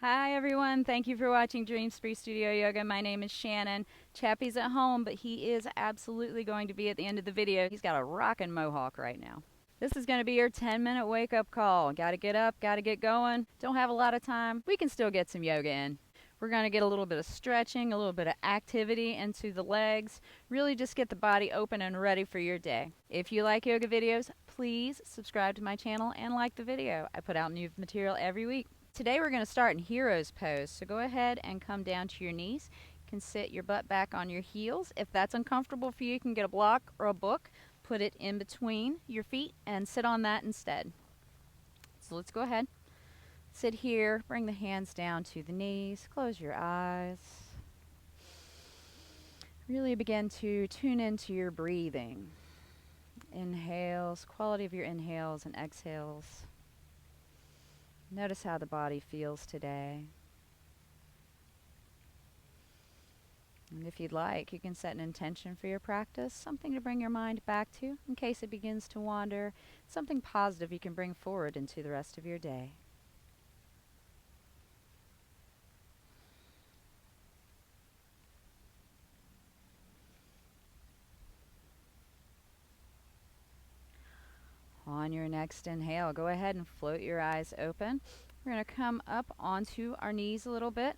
Hi everyone, thank you for watching DreamSpree Studio Yoga. My name is Shannon. Chappy's at home, but he is absolutely going to be at the end of the video. He's got a rockin' mohawk right now. This is going to be your 10-minute wake-up call. Gotta get up, gotta get going. Don't have a lot of time. We can still get some yoga in. We're going to get a little bit of stretching, a little bit of activity into the legs. Really just get the body open and ready for your day. If you like yoga videos, please subscribe to my channel and like the video. I put out new material every week. Today we're going to start in hero's pose, so go ahead and come down to your knees. You can sit your butt back on your heels. If that's uncomfortable for you, you can get a block or a book, put it in between your feet, and sit on that instead. So let's go ahead. Sit here, bring the hands down to the knees, close your eyes. Really begin to tune into your breathing. Inhales, quality of your inhales and exhales. Notice how the body feels today. And if you'd like, you can set an intention for your practice, something to bring your mind back to in case it begins to wander, something positive you can bring forward into the rest of your day. On your next inhale, go ahead and float your eyes open. We're going to come up onto our knees a little bit.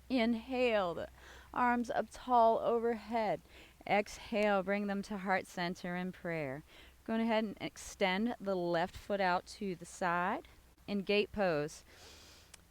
Inhale, the arms up tall overhead. Exhale, bring them to heart center in prayer. Go ahead and extend the left foot out to the side in gate pose.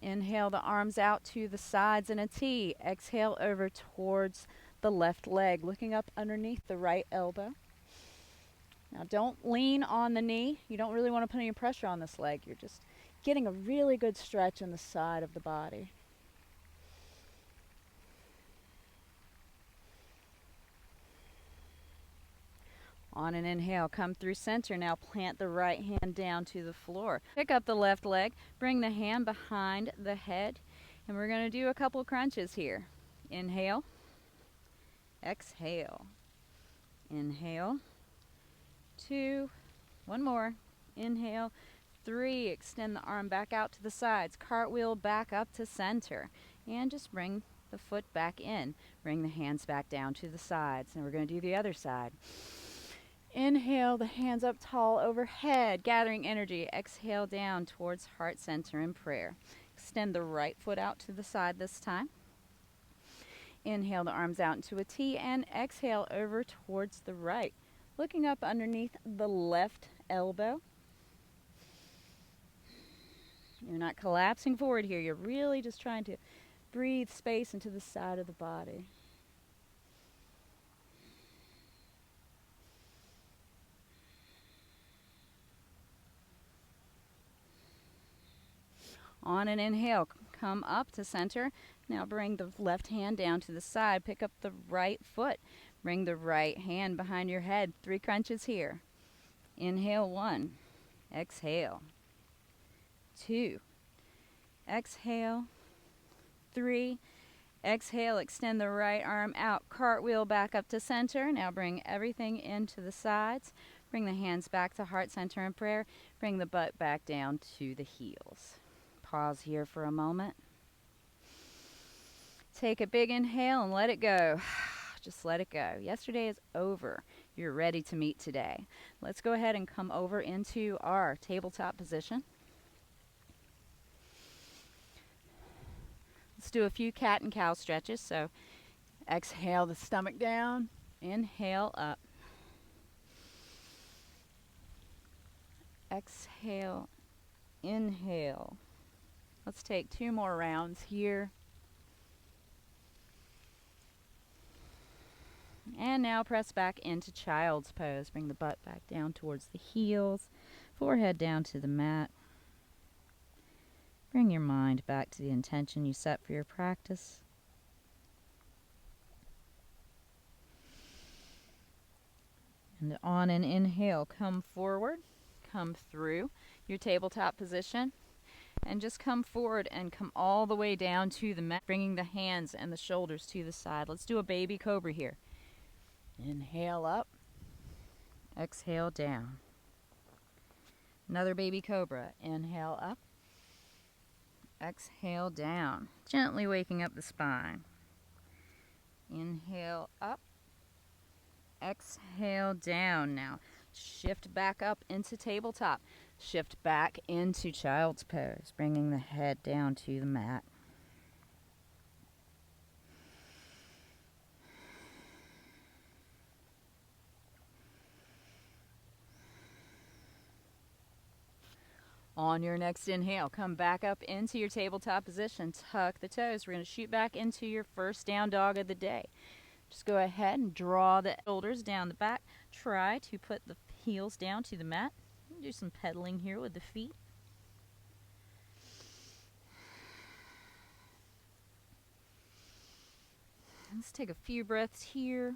Inhale the arms out to the sides in a T. Exhale over towards the left leg, looking up underneath the right elbow. Now don't lean on the knee. You don't really want to put any pressure on this leg. You're just getting a really good stretch in the side of the body. On an inhale, come through center. Now plant the right hand down to the floor. Pick up the left leg, bring the hand behind the head, and we're going to do a couple crunches here. Inhale, exhale, inhale, 2, one more, inhale, 3, extend the arm back out to the sides, cartwheel back up to center, and just bring the foot back in. Bring the hands back down to the sides, and we're going to do the other side. Inhale, the hands up tall overhead, gathering energy. Exhale down towards heart center in prayer. Extend the right foot out to the side this time. Inhale the arms out into a T and exhale over towards the right. Looking up underneath the left elbow. You're not collapsing forward here. You're really just trying to breathe space into the side of the body. On an inhale, come up to center. Now bring the left hand down to the side. Pick up the right foot. Bring the right hand behind your head. 3 crunches here. Inhale, 1. Exhale. 2. Exhale. 3. Exhale, extend the right arm out. Cartwheel back up to center. Now bring everything into the sides. Bring the hands back to heart center in prayer. Bring the butt back down to the heels. Pause here for a moment. Take a big inhale and let it go. Just let it go. Yesterday is over. You're ready to meet today. Let's go ahead and come over into our tabletop position. Let's do a few cat and cow stretches. So exhale the stomach down. Inhale up. Exhale. Inhale. Let's take 2 more rounds here. And now press back into child's pose. Bring the butt back down towards the heels. Forehead down to the mat. Bring your mind back to the intention you set for your practice. And on an inhale, come forward. Come through your tabletop position. And just come forward and come all the way down to the mat, bringing the hands and the shoulders to the side. Let's do a baby cobra here. Inhale up. Exhale down. Another baby cobra. Inhale up. Exhale down, gently waking up the spine. Inhale up, exhale down. Now shift back up into tabletop. Shift back into child's pose, bringing the head down to the mat. On your next inhale, come back up into your tabletop position. Tuck the toes. We're going to shoot back into your first down dog of the day. Just go ahead and draw the shoulders down the back. Try to put the heels down to the mat. Do some pedaling here with the feet. Let's take a few breaths here.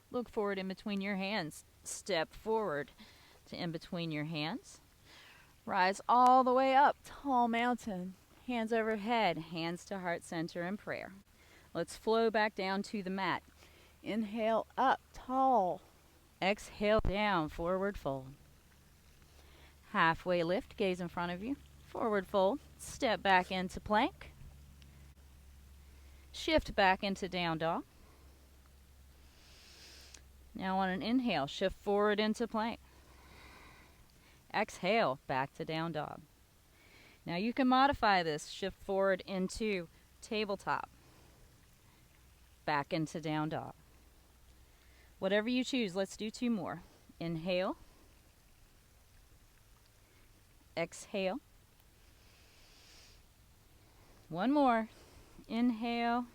Look forward in between your hands. Step forward to in between your hands. Rise all the way up, tall mountain. Hands overhead, hands to heart center in prayer. Let's flow back down to the mat. Inhale up, tall. Exhale down, forward fold. Halfway lift, gaze in front of you. Forward fold, step back into plank. Shift back into down dog. Now on an inhale, shift forward into plank. Exhale, back to down dog. Now you can modify this. Shift forward into tabletop. Back into down dog. Whatever you choose, let's do two more. Inhale. Exhale. One more. Inhale.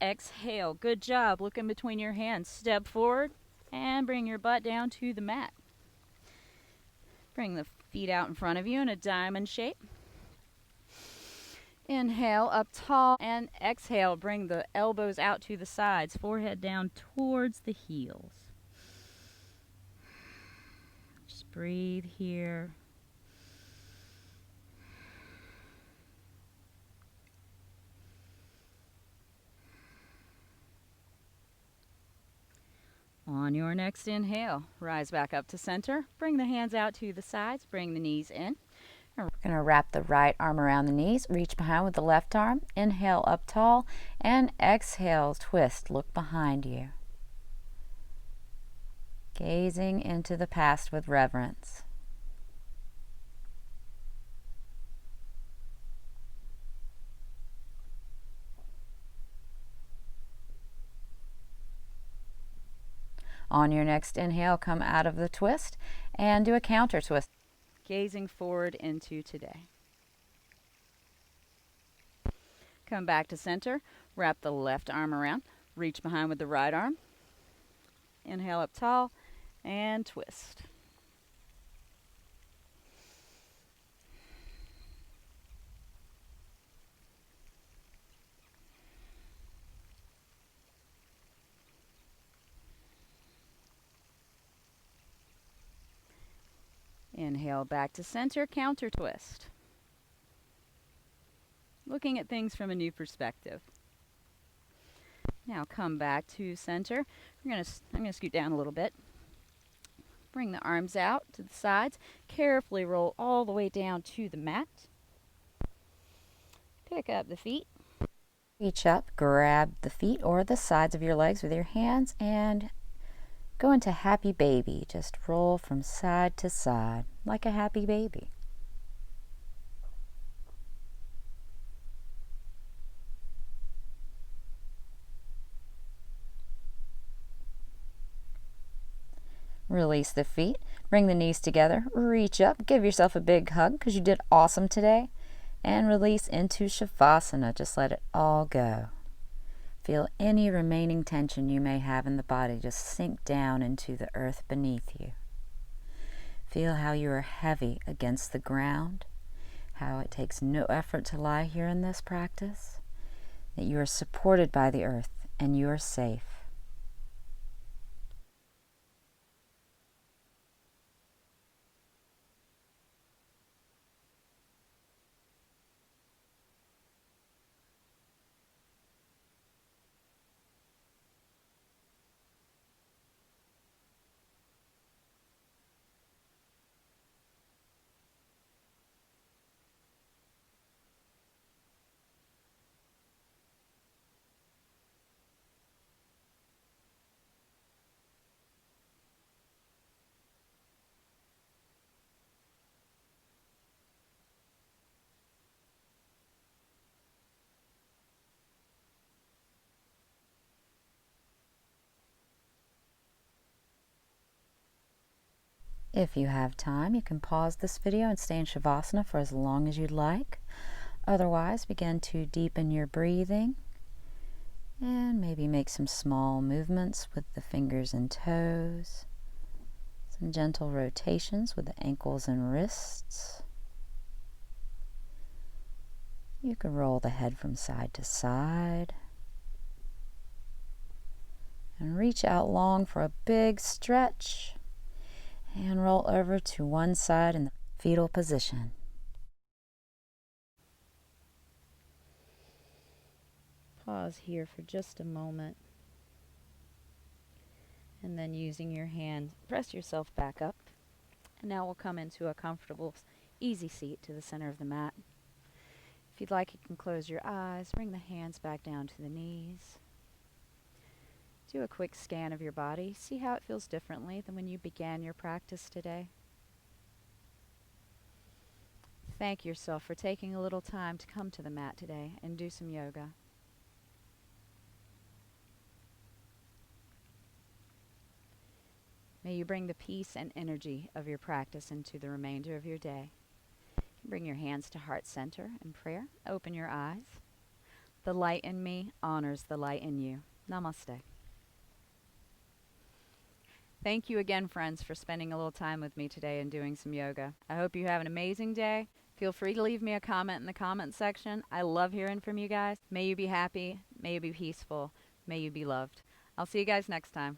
Exhale. Good job. Look in between your hands. Step forward and bring your butt down to the mat. Bring the feet out in front of you in a diamond shape. Inhale up tall and exhale. Bring the elbows out to the sides. Forehead down towards the heels. Just breathe here. On your next inhale, rise back up to center. Bring the hands out to the sides. Bring the knees in. And we're going to wrap the right arm around the knees. Reach behind with the left arm. Inhale up tall and exhale, twist. Look behind you. Gazing into the past with reverence. On your next inhale, come out of the twist and do a counter twist. Gazing forward into today. Come back to center. Wrap the left arm around. Reach behind with the right arm. Inhale up tall and twist. Inhale back to center, counter twist. Looking at things from a new perspective. Now come back to center. I'm going to scoot down a little bit. Bring the arms out to the sides. Carefully roll all the way down to the mat. Pick up the feet. Reach up, grab the feet or the sides of your legs with your hands and go into happy baby. Just roll from side to side like a happy baby. Release the feet. Bring the knees together. Reach up. Give yourself a big hug because you did awesome today. And release into Shavasana. Just let it all go. Feel any remaining tension you may have in the body just sink down into the earth beneath you. Feel how you are heavy against the ground, how it takes no effort to lie here in this practice, that you are supported by the earth and you are safe. If you have time, you can pause this video and stay in Shavasana for as long as you'd like. Otherwise, begin to deepen your breathing and maybe make some small movements with the fingers and toes. Some gentle rotations with the ankles and wrists. You can roll the head from side to side. And reach out long for a big stretch. And roll over to one side in the fetal position. Pause here for just a moment. And then using your hand, press yourself back up. And now we'll come into a comfortable, easy seat to the center of the mat. If you'd like, you can close your eyes, bring the hands back down to the knees. Do a quick scan of your body. See how it feels differently than when you began your practice today. Thank yourself for taking a little time to come to the mat today and do some yoga. May you bring the peace and energy of your practice into the remainder of your day. Bring your hands to heart center in prayer. Open your eyes. The light in me honors the light in you. Namaste. Thank you again, friends, for spending a little time with me today and doing some yoga. I hope you have an amazing day. Feel free to leave me a comment in the comment section. I love hearing from you guys. May you be happy. May you be peaceful. May you be loved. I'll see you guys next time.